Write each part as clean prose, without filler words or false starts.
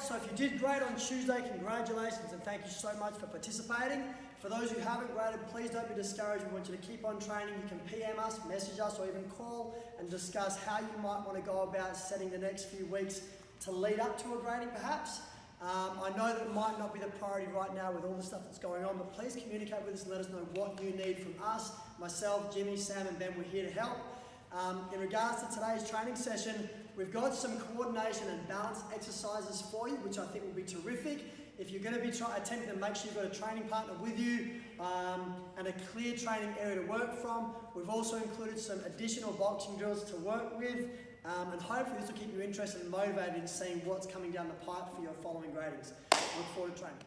So if you did great on Tuesday, congratulations and thank you so much for participating. For those who haven't graded, please don't be discouraged. We want you to keep on training. You can PM us, message us, or even call and discuss how you might want to go about setting the next few weeks to lead up to a grading perhaps. I know that it might not be the priority right now with all the stuff that's going on, but please communicate with us and let us know what you need from us. Myself, Jimmy, Sam and Ben, we're here to help. In regards to today's training session, we've got some coordination and balance exercises for you, which I think will be terrific. If you're going to be attending them, make sure you've got a training partner with you and a clear training area to work from. We've also included some additional boxing drills to work with, and hopefully this will keep you interested and motivated in seeing what's coming down the pipe for your following gradings. Look forward to training.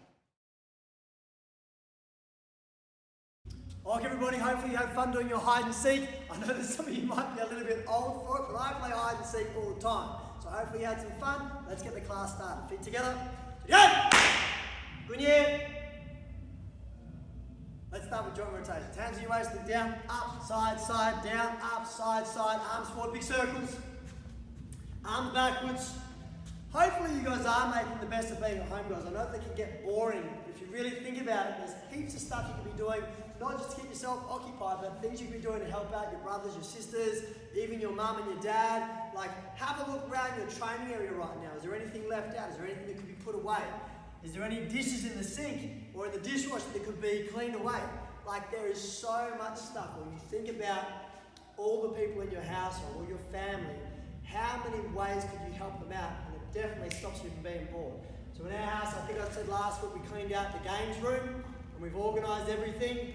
Okay everybody, hopefully you have fun doing your hide and seek. I know that some of you might be a little bit old for it, but I play hide and seek all the time. So hopefully you had some fun. Let's get the class started. Feet together. Go! Good year. Let's start with joint rotations. Hands on your waist, look down, up, side, side, down, up, side, side, arms forward, big circles. Arms backwards. Hopefully you guys are making the best of being at home, guys. I know they can get boring. If you really think about it, there's heaps of stuff you can be doing, not just to keep yourself occupied, but things you can be doing to help out your brothers, your sisters, even your mum and your dad. Like, have a look around your training area right now. Is there anything left out? Is there anything that could be put away? Is there any dishes in the sink or in the dishwasher that could be cleaned away? Like, there is so much stuff. When you think about all the people in your household or your family, how many ways could you help them out? And it definitely stops you from being bored. So in our house, I think I said last week, we cleaned out the games room and we've organised everything.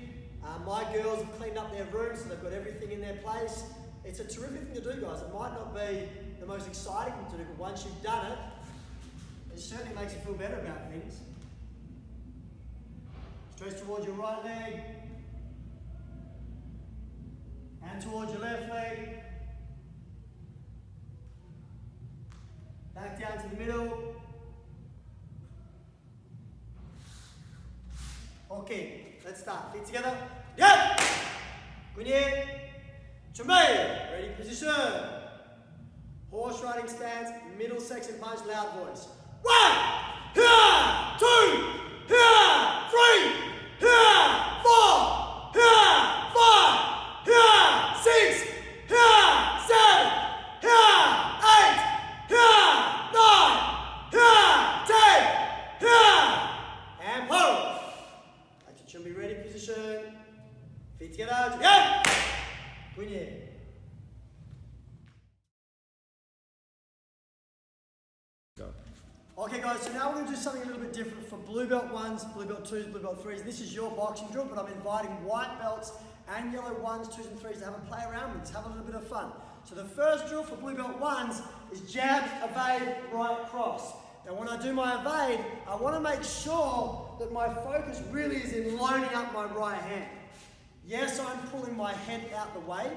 My girls have cleaned up their room, so they've got everything in their place. It's a terrific thing to do, guys. It might not be the most exciting thing to do, but once you've done it, it certainly makes you feel better about things. Stretch towards your right leg. And towards your left leg. Back down to the middle. Okay, let's start. Feet together. Yeah! Good year. Chumay. Ready position. Horse riding stance, middle section punch, loud voice. 1, 2, 3, 4, 5, 6, 7, 8, 9, 10, and pose. Back to Chumbi, ready position. Feet together, yeah! Good year. Okay guys, so now we're going to do something a little bit different for blue belt 1s, blue belt 2s, blue belt 3s. This is your boxing drill, but I'm inviting white belts and yellow 1s, 2s and 3s to have a play around with this, have a little bit of fun. So the first drill for blue belt 1s is jab, evade, right cross. Now when I do my evade, I want to make sure that my focus really is in loading up my right hand. Yes, I'm pulling my head out the way,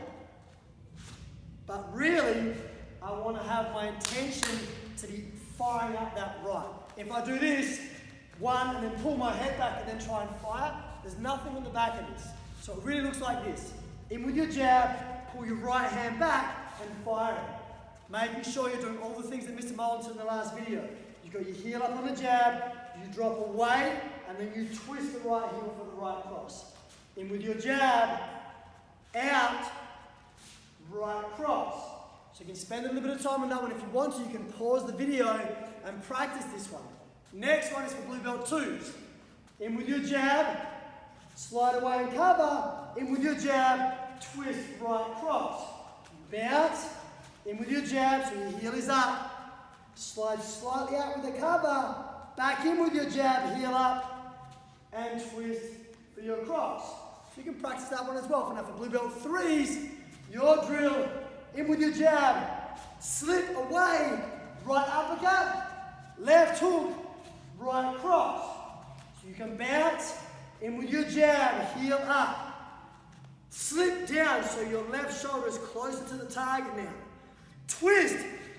but really I want to have my intention to be firing up that right. If I do this, one, and then pull my head back and then try and fire, there's nothing on the back of this. So it really looks like this. In with your jab, pull your right hand back and fire it. Making sure you're doing all the things that Mr. Mullins said in the last video. You've got your heel up on the jab, you drop away, and then you twist the right heel for the right cross. In with your jab, out, right cross. So you can spend a little bit of time on that one. If you want to, you can pause the video and practice this one. Next one is for blue belt 2s. In with your jab, slide away and cover. In with your jab, twist right cross. Bounce. In with your jab, so your heel is up. Slide slightly out with the cover. Back in with your jab, heel up, and twist for your cross. So you can practice that one as well. For now, for blue belt 3s, your drill. In with your jab, slip away, right uppercut, left hook, right cross. So you can bounce, in with your jab, heel up. Slip down so your left shoulder is closer to the target now. Twist,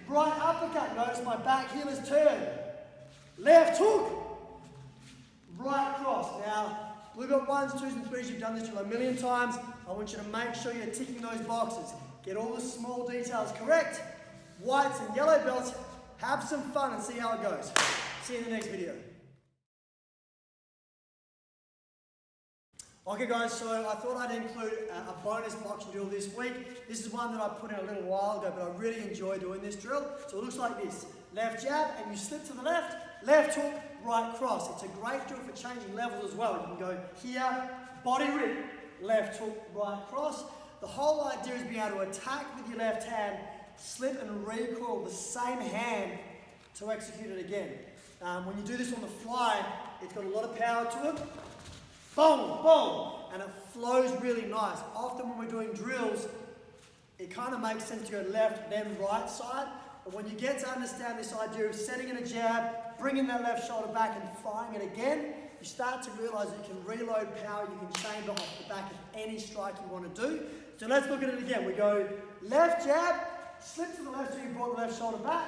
right uppercut, notice my back heel is turned. Left hook, right cross. Now, blue belt 1s, 2s and 3s, you've done this drill a million times. I want you to make sure you're ticking those boxes. Get all the small details correct. Whites and yellow belts Have some fun and see how it goes. See you in the next video. Okay guys, so I thought I'd include a bonus boxing drill this week. This is one that I put in a little while ago, but I really enjoy doing this drill. So it looks like this. Left jab, and you slip to the left, left hook, right cross. It's a great drill for changing levels as well. You can go here, body rip, left hook, right cross. The whole idea is being able to attack with your left hand, slip and recoil the same hand to execute it again. When you do this on the fly, it's got a lot of power to it. Boom, boom, and it flows really nice. Often when we're doing drills, it kind of makes sense to go left, then right side. But when you get to understand this idea of setting in a jab, bringing that left shoulder back and firing it again, you start to realize that you can reload power, you can chamber off the back of any strike you want to do. So let's look at it again. We go left jab, slip to the left so you brought the left shoulder back,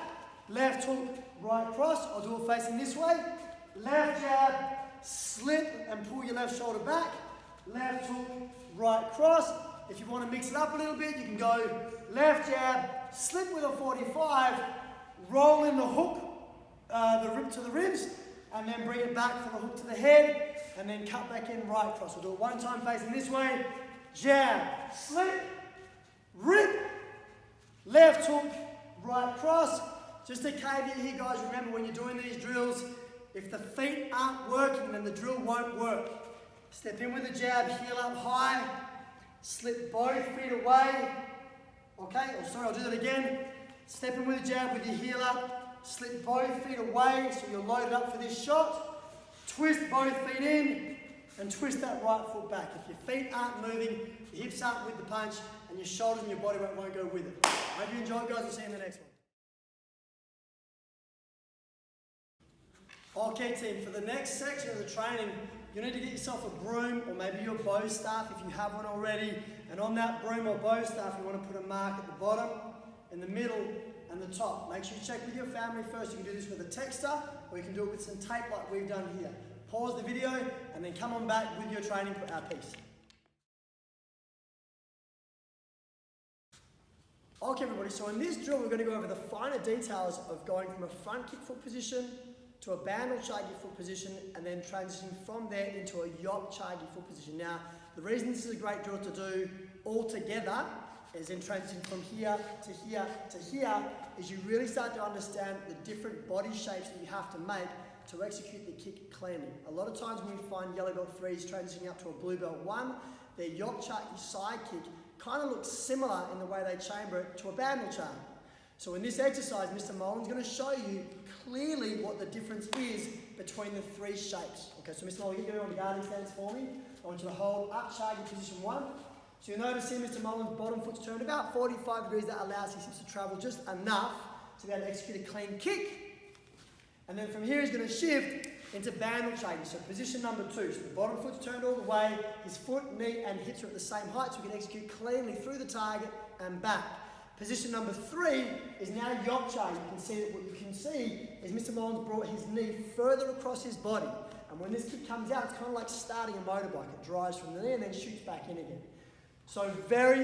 left hook, right cross. I'll do it facing this way. Left jab, slip and pull your left shoulder back, left hook, right cross. If you want to mix it up a little bit, you can go left jab, slip with a 45, roll in the hook, the rib to the ribs, and then bring it back for the hook to the head, and then cut back in right cross. We'll do it one time facing this way. Jab, slip, rip, left hook, right cross. Just a caveat here, guys. Remember, when you're doing these drills, if the feet aren't working, then the drill won't work. Step in with the jab, heel up high, slip both feet away. Okay, I'll do that again. Step in with the jab with your heel up, slip both feet away so you're loaded up for this shot. Twist both feet in and twist that right foot back. If your feet aren't moving, your hips aren't with the punch, and your shoulders and your body weight won't go with it. Hope you enjoyed, guys. We'll see you in the next one. Okay team, for the next section of the training, you need to get yourself a broom or maybe your bow staff if you have one already, and on that broom or bow staff you want to put a mark at the bottom, in the middle and the top. Make sure you check with your family first. You can do this with a texter or you can do it with some tape like we've done here. Pause the video and then come on back with your training piece. Okay everybody, so in this drill we're going to go over the finer details of going from a front kick foot position to a band or chargi foot position, and then transitioning from there into a yop chargi foot position. Now, the reason this is a great drill to do all together is in transitioning from here to here to here, is you really start to understand the different body shapes that you have to make to execute the kick cleanly. A lot of times when we find yellow belt 3s transitioning up to a blue belt 1, their yop chargi side kick kind of looks similar in the way they chamber it to a band or chargi. So in this exercise, Mr. Molin's going to show you clearly what the difference is between the three shapes. Okay, so Mr. Molin, get you on the guarding stance for me. I want you to hold up chargi position 1. So you'll notice here Mr. Molin's bottom foot's turned about 45 degrees. That allows his hips to travel just enough to be able to execute a clean kick. And then from here he's going to shift into band or chargi. So position number 2. So the bottom foot's turned all the way. His foot, knee and hips are at the same height so we can execute cleanly through the target and back. Position number 3 is now yop chargi. You can see that what you can see is Mr. Molin's brought his knee further across his body. And when this kick comes out, it's kind of like starting a motorbike. It drives from the knee and then shoots back in again. So three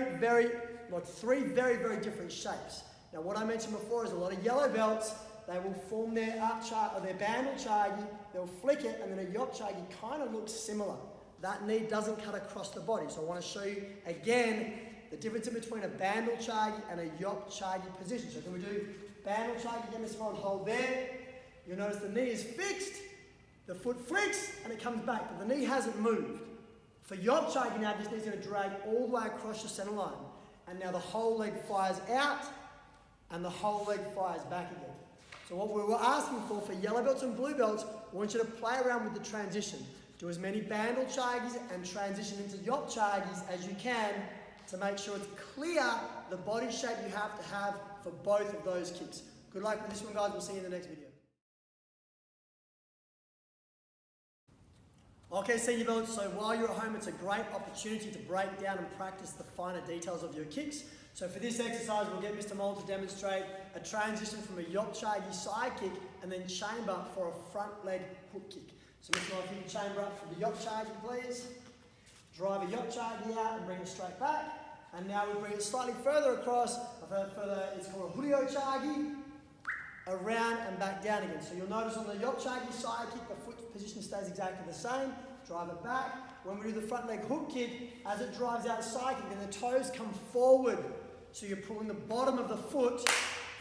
very, very different shapes. Now what I mentioned before is a lot of yellow belts, they will form their up chargi or their band or chargi, they'll flick it, and then a yop chargi kind of looks similar. That knee doesn't cut across the body. So I want to show you again the difference in between a band or chargi and a yop chargi position. So can we do band or chargi again? Mr. Molin, hold there. You'll notice the knee is fixed, the foot flicks, and it comes back, but the knee hasn't moved. For yop chargi now, this knee's going to drag all the way across the center line. And now the whole leg fires out, and the whole leg fires back again. So what we were asking for yellow belts and blue belts, we want you to play around with the transition. Do as many band or chargis and transition into yop chargis as you can to make sure it's clear the body shape you have to have for both of those kicks. Good luck with this one, guys. We'll see you in the next video. Okay, senior belts, so while you're at home, it's a great opportunity to break down and practice the finer details of your kicks. So for this exercise, we'll get Mr. Molin to demonstrate a transition from a yop chargi side kick and then chamber for a front leg hook kick. So Mr. Molin, if you can chamber up for the yop chargi, please. Drive a yop chargi out and bring it straight back. And now we bring it slightly further across, it's called a Julio chargi, around and back down again. So you'll notice on the Yopchagi side kick, the foot position stays exactly the same. Drive it back. When we do the front leg hook kick, as it drives out side kick, then the toes come forward. So you're pulling the bottom of the foot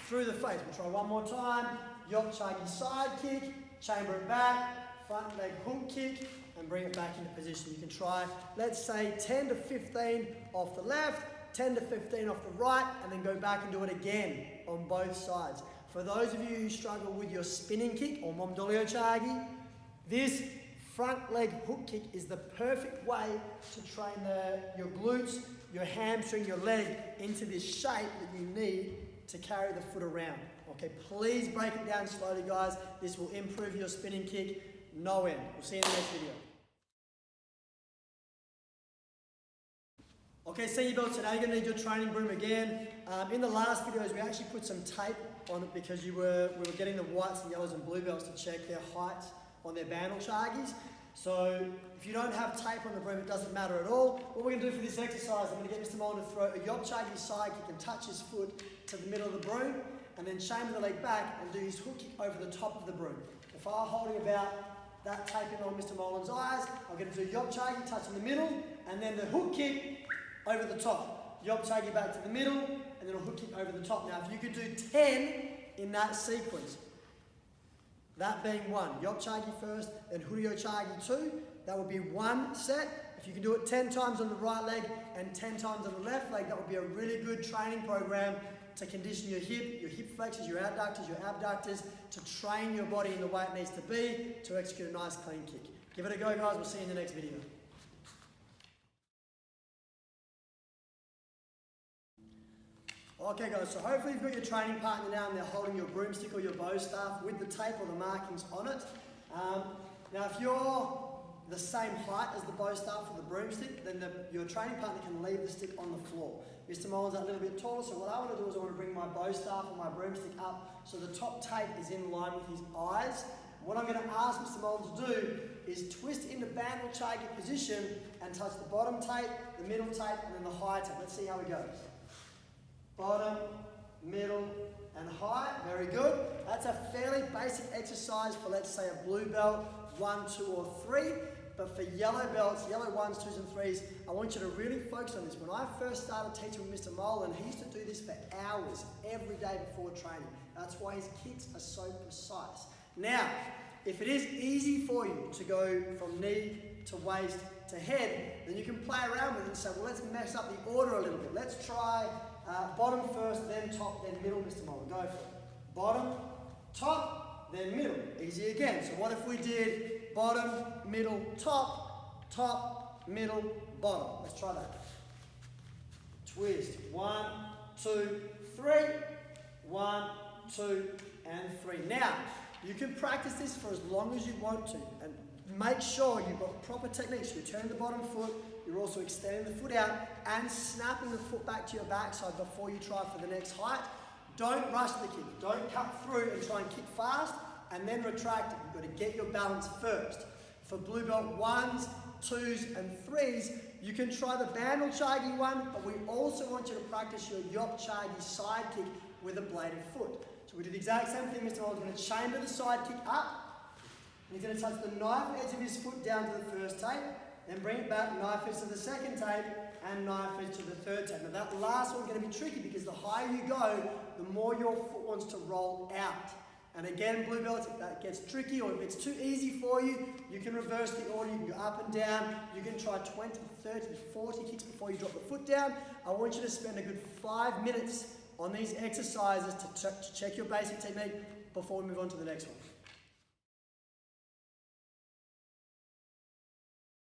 through the face. We'll try one more time. Yopchagi side kick, chamber it back, front leg hook kick, and bring it back into position. You can try, let's say, 10 to 15 off the left, 10 to 15 off the right, and then go back and do it again on both sides. For those of you who struggle with your spinning kick or Momdolyochagi, this front leg hook kick is the perfect way to train your glutes, your hamstring, your leg into this shape that you need to carry the foot around. Okay, please break it down slowly, guys. This will improve your spinning kick no end. We'll see you in the next video. Okay, senior belts, so now you're going to need your training broom again. In the last videos, we actually put some tape on it because we were getting the whites and yellows and blue belts to check their heights on their Bandolchagis. So if you don't have tape on the broom, it doesn't matter at all. What we're going to do for this exercise, I'm going to get Mr. Mullen to throw a Yopchagi side kick and touch his foot to the middle of the broom, and then chamber the leg back and do his hook kick over the top of the broom. If I'm holding about that taping on Mr. Mullen's eyes, I'm going to do Yopchagi, touch in the middle, and then the hook kick over the top. Yopchagi back to the middle, and then a hook kick over the top. Now, if you could do 10 in that sequence, that being 1, Yopchagi first, then Huryochagi 2, that would be 1 set. If you can do it 10 times on the right leg and 10 times on the left leg, that would be a really good training program to condition your hip flexors, your adductors, your abductors, to train your body in the way it needs to be to execute a nice clean kick. Give it a go, guys. We'll see you in the next video. Okay, guys, so hopefully you've got your training partner now and they're holding your broomstick or your bow staff with the tape or the markings on it. Now, if you're the same height as the bow staff or the broomstick, then your training partner can leave the stick on the floor. Mr. Mullen's a little bit taller, so what I want to do is I want to bring my bow staff or my broomstick up so the top tape is in line with his eyes. What I'm going to ask Mr. Mullen to do is twist into Bandolchagi position and touch the bottom tape, the middle tape, and then the high tape. Let's see how it goes. Bottom, middle, and high. Very good. That's a fairly basic exercise for, let's say, a blue belt, 1, 2, or 3. But for yellow belts, yellow 1s, 2s, and 3s, I want you to really focus on this. When I first started teaching with Mr. Mullen, he used to do this for hours every day before training. That's why his kicks are so precise. Now, if it is easy for you to go from knee to waist to head, then you can play around with it and say, well, let's mess up the order a little bit. Let's try bottom first, then top, then middle, Mr. Mullen. Go for it. Bottom, top, then middle. Easy again. So what if we did bottom, middle, top, top, middle, bottom? Let's try that. Twist. 1, 2, 3. 1, 2, and 3. Now, you can practice this for as long as you want to, and make sure you've got proper techniques. You're turning the bottom foot, you're also extending the foot out and snapping the foot back to your backside before you try for the next height. Don't rush the kick. Don't cut through and try and kick fast and then retract it. You've got to get your balance first. For blue belt 1s, 2s, and 3s, you can try the Bandolchagi one, but we also want you to practice your Yopchagi side kick with a bladed foot. So we do the exact same thing. Mr. Mullen's going to chamber the side kick up, and he's going to touch the knife edge of his foot down to the first tape, then bring it back, knife edge to the second tape, and knife edge to the third tape. Now that last one's going to be tricky because the higher you go, the more your foot wants to roll out. And again, blue belts, if that gets tricky or if it's too easy for you, you can reverse the order. You can go up and down. You can try 20, 30, 40 kicks before you drop the foot down. I want you to spend a good 5 minutes on these exercises to check your basic technique before we move on to the next one.